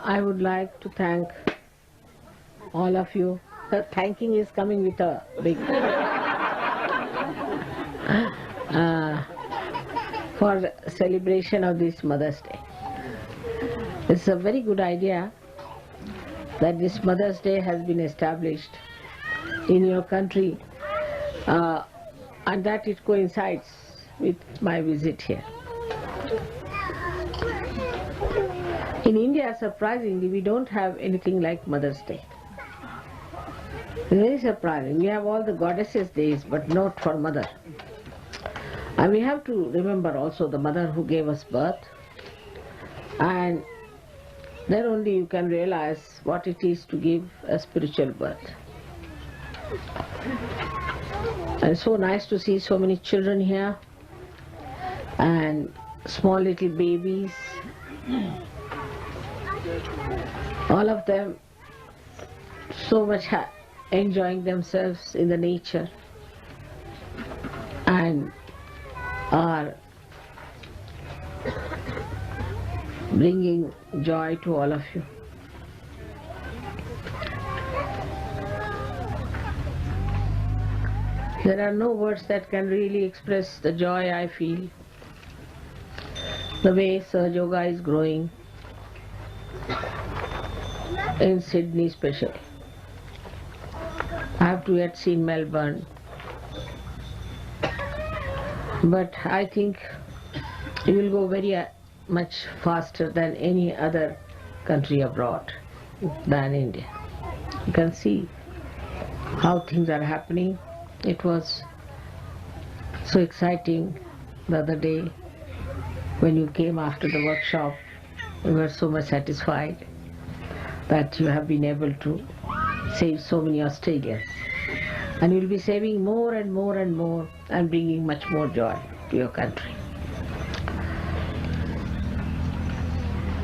I would like to thank all of you. The thanking is coming with a big for the celebration of this Mother's Day. It's a very good idea that this Mother's Day has been established in your country and that it coincides with my visit here. In India, surprisingly, we don't have anything like Mother's Day. It's very surprising. We have all the goddesses' days, but not for Mother. And we have to remember also the Mother who gave us birth. And then only you can realize what it is to give a spiritual birth. And it's so nice to see so many children here and small little babies. All of them so much enjoying themselves in the nature and are bringing joy to all of you. There are no words that can really express the joy I feel, the way Sahaja Yoga is growing in Sydney especially. I have to yet see Melbourne, but I think it will go very much faster than any other country abroad than India. You can see how things are happening. It was so exciting the other day when you came after the workshop. We were so much satisfied that you have been able to save so many Australians. And you will be saving more and more and more and bringing much more joy to your country.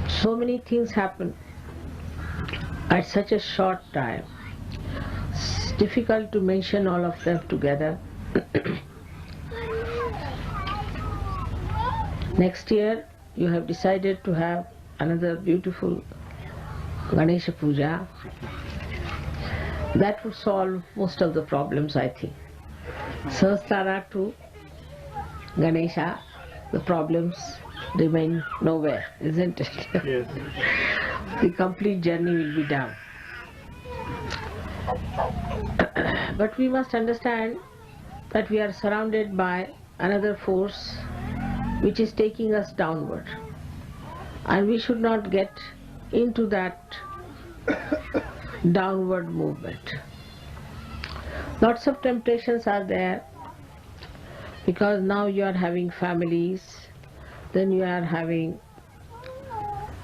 So many things happen at such a short time. It's difficult to mention all of them together. Next year you have decided to have another beautiful Ganesha Puja. That would solve most of the problems, I think. Sahasrara to Ganesha, the problems remain nowhere, isn't it? Yes. The complete journey will be done. But we must understand that we are surrounded by another force which is taking us downward. And we should not get into that downward movement. Lots of temptations are there because now you are having families, then you are having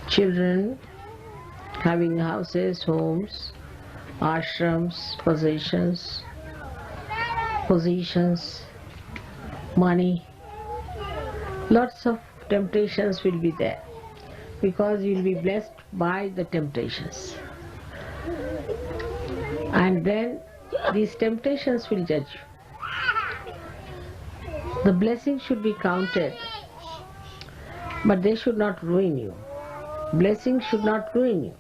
children, having houses, homes, ashrams, positions, money. Lots of temptations will be there because you will be blessed by the temptations. And then these temptations will judge you. The blessings should be counted, but they should not ruin you. Blessings should not ruin you.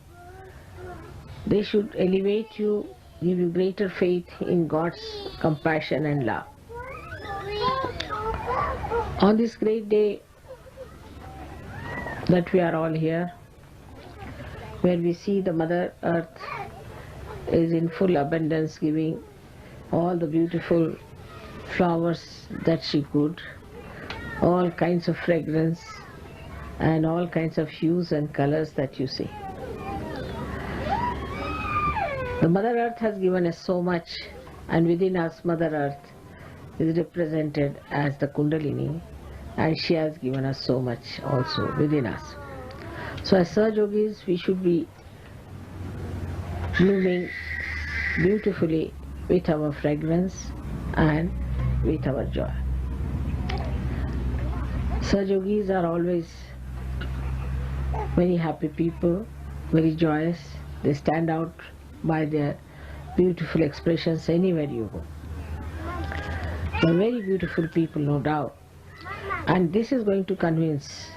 They should elevate you, give you greater faith in God's compassion and love. On this great day that we are all here, where we see the Mother Earth is in full abundance, giving all the beautiful flowers that she could, all kinds of fragrance and all kinds of hues and colors that you see. The Mother Earth has given us so much, and within us Mother Earth is represented as the Kundalini, and she has given us so much also within us. So as Sahaja Yogis, we should be blooming beautifully with our fragrance and with our joy. Sahaja Yogis are always very happy people, very joyous. They stand out by their beautiful expressions anywhere you go. They are very beautiful people, no doubt. And this is going to convince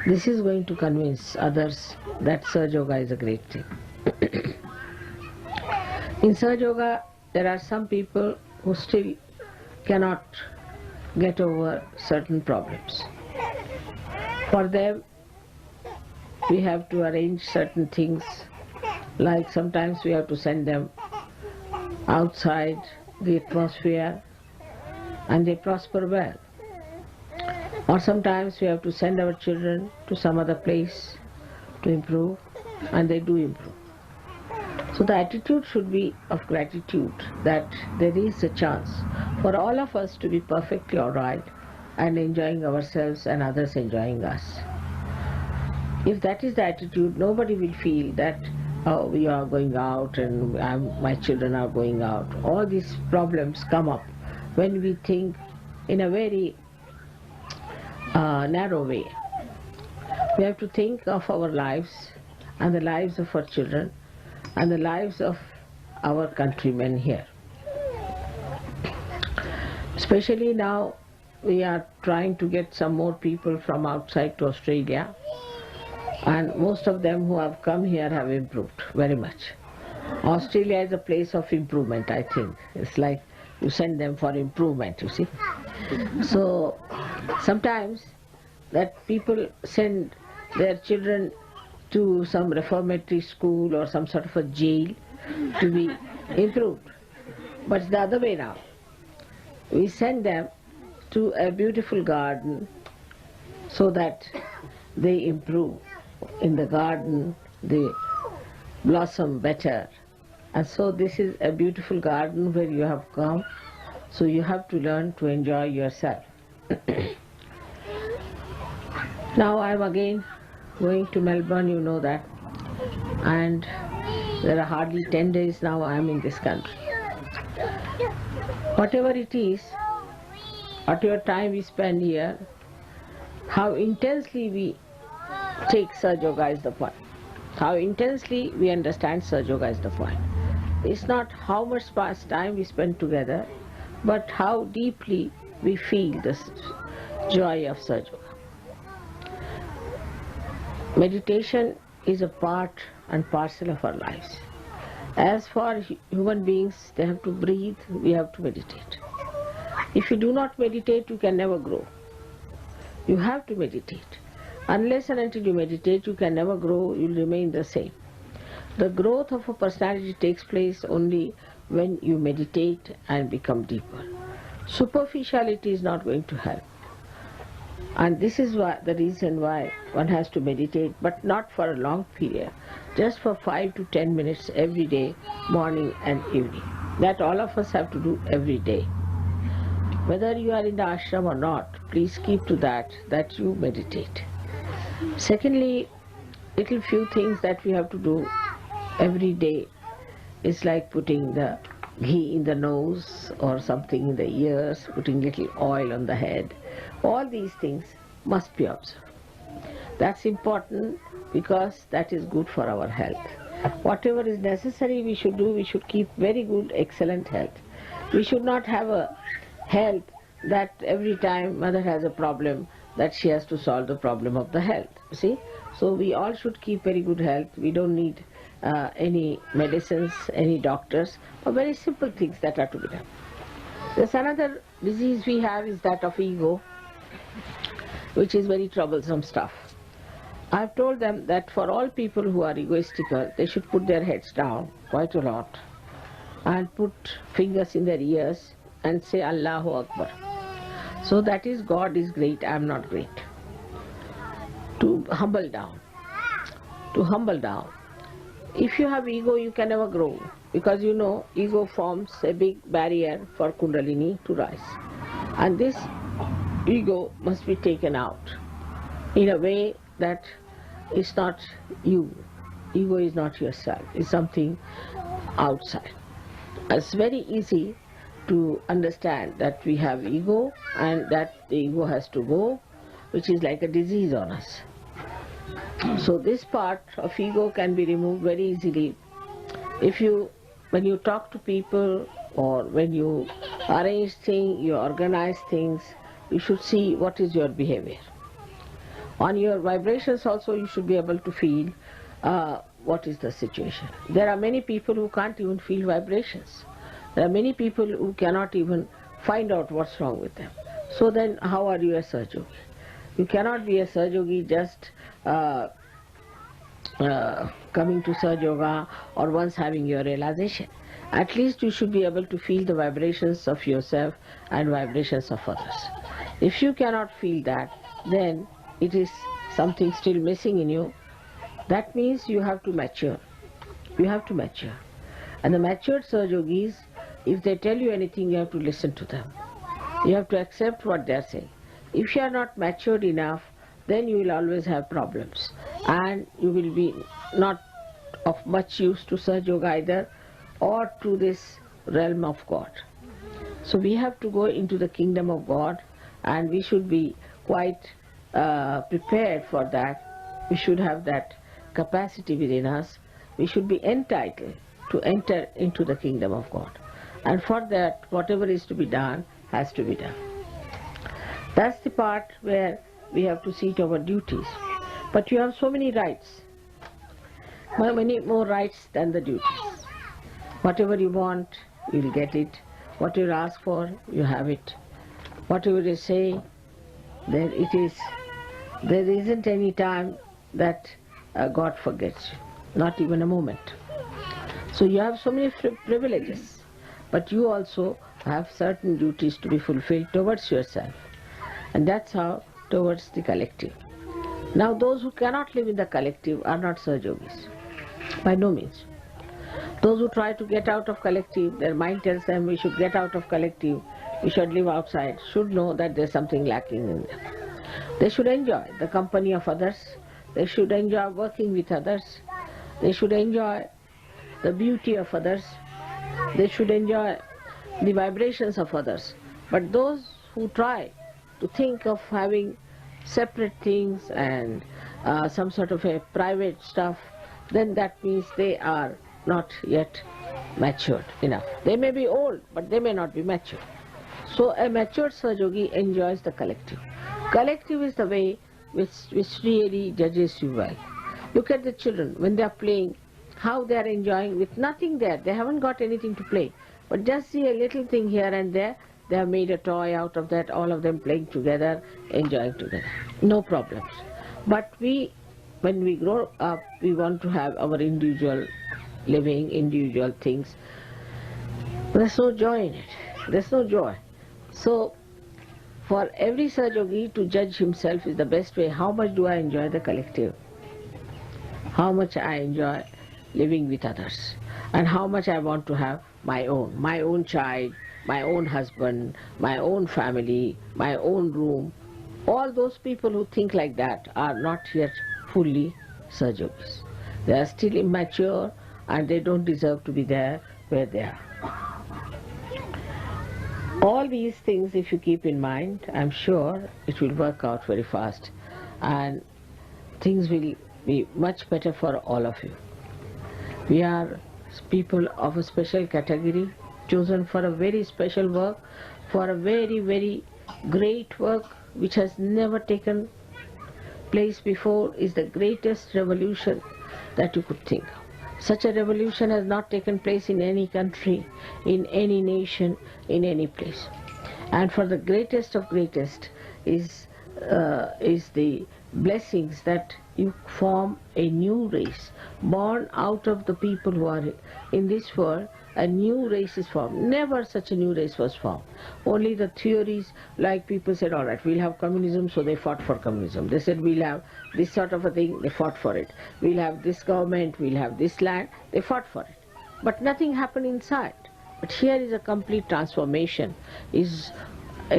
This is going to convince others that Sahaja Yoga is a great thing. In Sahaja Yoga, there are some people who still cannot get over certain problems. For them, we have to arrange certain things, like sometimes we have to send them outside the atmosphere and they prosper well. Or sometimes we have to send our children to some other place to improve, and they do improve. So the attitude should be of gratitude that there is a chance for all of us to be perfectly alright and enjoying ourselves and others enjoying us. If that is the attitude, nobody will feel that, oh, we are going out and my children are going out. All these problems come up when we think in a very narrow way. We have to think of our lives and the lives of our children and the lives of our countrymen here. Especially now we are trying to get some more people from outside to Australia, and most of them who have come here have improved very much. Australia is a place of improvement, I think. It's like you send them for improvement, you see. So sometimes that people send their children to some reformatory school or some sort of a jail to be improved. But it's the other way now. We send them to a beautiful garden so that they improve. In the garden they blossom better. And so this is a beautiful garden where you have come, so you have to learn to enjoy yourself. Now I am again going to Melbourne, you know that, and there are hardly 10 days now I am in this country. Whatever it is, whatever time we spend here, how intensely we take Sahaja Yoga is the point. How intensely we understand Sahaja Yoga is the point. It's not how much past time we spend together, but how deeply we feel the joy of Sahaja Yoga. Meditation is a part and parcel of our lives. As for human beings, they have to breathe, we have to meditate. If you do not meditate, you can never grow. You have to meditate. Unless and until you meditate, you can never grow, you will remain the same. The growth of a personality takes place only when you meditate and become deeper. Superficiality is not going to help. And this is the reason why one has to meditate, but not for a long period, just for 5 to 10 minutes every day, morning and evening. That all of us have to do every day. Whether you are in the ashram or not, please keep to that you meditate. Secondly, little few things that we have to do every day is like putting the ghee in the nose or something in the ears, putting little oil on the head. All these things must be observed. That's important because that is good for our health. Whatever is necessary we should do, we should keep very good, excellent health. We should not have a health that every time mother has a problem, that she has to solve the problem of the health. See? So we all should keep very good health. We don't need any medicines, any doctors, or very simple things that are to be done. There's another disease we have is that of ego, which is very troublesome stuff. I've told them that for all people who are egoistical, they should put their heads down quite a lot and put fingers in their ears and say Allahu Akbar. So that is, God is great, I am not great. To humble down. To humble down. If you have ego, you can never grow, because you know ego forms a big barrier for Kundalini to rise. And this ego must be taken out in a way that it's not you. Ego is not yourself, it's something outside. It's very easy to understand that we have ego and that the ego has to go, which is like a disease on us. So this part of ego can be removed very easily if when you talk to people or when you arrange things, you organize things, you should see what is your behavior. On your vibrations also you should be able to feel what is the situation. There are many people who can't even feel vibrations. There are many people who cannot even find out what's wrong with them. So then how are you a Sahaja Yogi? You cannot be a Sahaja Yogi just coming to Sahaja Yoga or once having your realization. At least you should be able to feel the vibrations of yourself and vibrations of others. If you cannot feel that, then it is something still missing in you. That means you have to mature. You have to mature. And the matured Sahaja Yogis, if they tell you anything, you have to listen to them. You have to accept what they are saying. If you are not matured enough, then you will always have problems. And you will be not of much use to Sahaja Yoga either, or to this realm of God. So we have to go into the kingdom of God, and we should be quite prepared for that. We should have that capacity within us. We should be entitled to enter into the kingdom of God. And for that, whatever is to be done has to be done. That's the part where we have to see to our duties. But you have so many rights, many more rights than the duties. Whatever you want, you will get it. What you ask for, you have it. Whatever you say, there it is. There isn't any time that God forgets you, not even a moment. So you have so many privileges, but you also have certain duties to be fulfilled towards yourself. And that's how towards the collective. Now those who cannot live in the collective are not Sahaja Yogis, by no means. Those who try to get out of collective, their mind tells them we should get out of collective, we should live outside, should know that there's something lacking in them. They should enjoy the company of others, they should enjoy working with others, they should enjoy the beauty of others, they should enjoy the vibrations of others. But those who try to think of having separate things and some sort of a private stuff, then that means they are not yet matured enough. They may be old, but they may not be mature. So a matured Sahaja Yogi enjoys the collective. Collective is the way which really judges you well. Look at the children, when they are playing, how they are enjoying with nothing there. They haven't got anything to play, but just see a little thing here and there, they have made a toy out of that, all of them playing together, enjoying together. No problems. But when we grow up, we want to have our individual living, individual things. There's no joy in it. There's no joy. So for every Sahaja Yogi to judge himself is the best way. How much do I enjoy the collective? How much I enjoy living with others? And how much I want to have my own child, my own husband, my own family, my own room. All those people who think like that are not yet fully Sahaja Yogis. They are still immature and they don't deserve to be there where they are. All these things, if you keep in mind, I'm sure it will work out very fast and things will be much better for all of you. We are people of a special category, chosen for a very special work, for a very, very great work which has never taken place before. Is the greatest revolution that you could think of. Such a revolution has not taken place in any country, in any nation, in any place. And for the greatest of greatest is the blessings that you form a new race, born out of the people who are in this world. A new race is formed. Never such a new race was formed. Only the theories, like people said, all right, we'll have communism, so they fought for communism. They said we'll have this sort of a thing, they fought for it. We'll have this government, we'll have this land, they fought for it. But nothing happened inside. But here is a complete transformation, is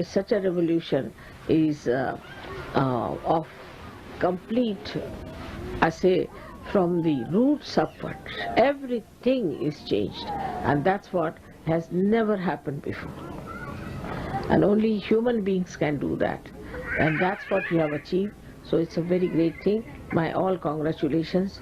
such a revolution, is of complete, I say, from the roots upward. Everything is changed, and that's what has never happened before. And only human beings can do that, and that's what you have achieved. So it's a very great thing. My all congratulations